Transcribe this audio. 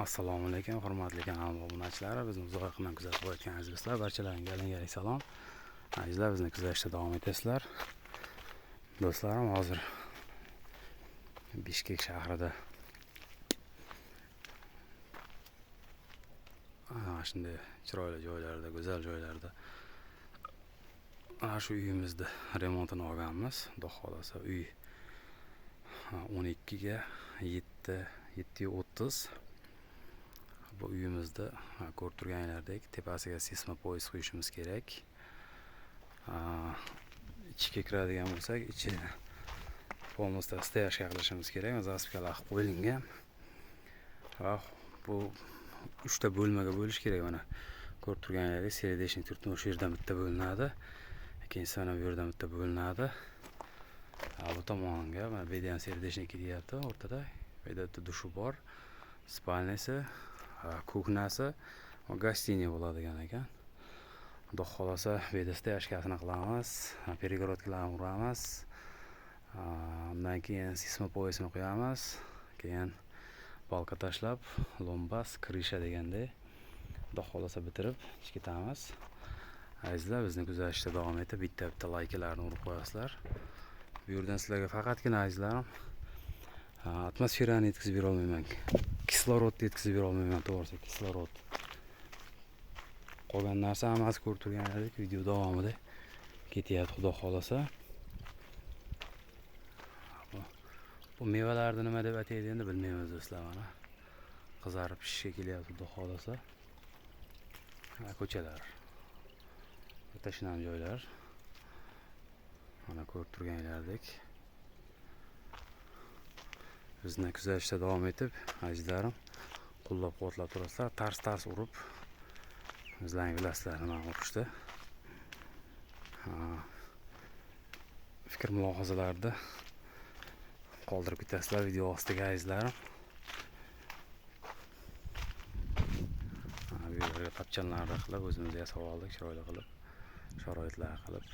Assalomu alaykum, hurmatli kanal obunachilari. Bizni uzoqdan kuzatib borayotgan aziz do'stlar, barchalaringizga alangali salom. Azizlar, bizni kuzatishda davom etasizlar. Do'stlarim, hozir Bishkek shahrida shunday chiroyli joylarda, go'zal joylarda ana shu uyimizda remontini olganmiz. Xudo xolasa uy 12 ga 7:30. Bu uyimizda ko'rib turganlaringlardek tepasiga seysmopoyez qo'yishimiz kerak. Ichiga kiradigan bo'lsak, ichi polностью stoyashka qilishimiz kerak. Zaspikalar qilib qo'yilgan. Bu 3 ta bo'lmaga bo'lish kerak. Mana ko'rib turganlaringdek serdeshnik turtma o'sha yerdan bitta bo'linadi. Ikkinchisi mana bu yerdan bitta bo'linadi. Bu tomonga mana bu yerda ham serdeshnik deyapti o'rtada. Bu yerda dushi bor, spalnasi, kuxnasi va gостиная bo'ladigan ekan. Xudo xolasa bu yerda stoyashkasini qilamiz, перегородкаlarni uramiz. Undan keyin seysmopoyezni qo'yamiz. Keyin balka tashlab, lombas, krisha deganday Xudo xolasa bitirib ketamiz. Azizlar, bizni kuzatishda davom etib, bitta laykalarni urib qo'yasizlar. Bu yerdan sizlarga faqatgina azizlarim atmosferani yetkazib bera olmayman. Kislorodni yetkazib bera olmayman, to'g'risi, kislorod. Qolgan narsa hammasi ko'rib turganlaringizdek video davomida ketyapti, xudo xolasa. Bu mevalarni nima deb ataydi endi bilmaymiz do'stlar, mana qizarib pishishga kelyapti, xudo xolasa. Ko'chalar, tashnam joylar, mana ko'rib turganlaringlardek. Bizni kuzatishda davom etib, azizlarim, qo'llab-quvvatlab turasizlar. Tars urib, bizlarning bilasizlar nima urishdi. Fikr mulohazalarni qoldirib ketasizlar video ostiga azizlarim. Bu yerga qapchanlarni qilib, o'zimizga yasab oldik, chiroyli qilib, sharoitlar qilib.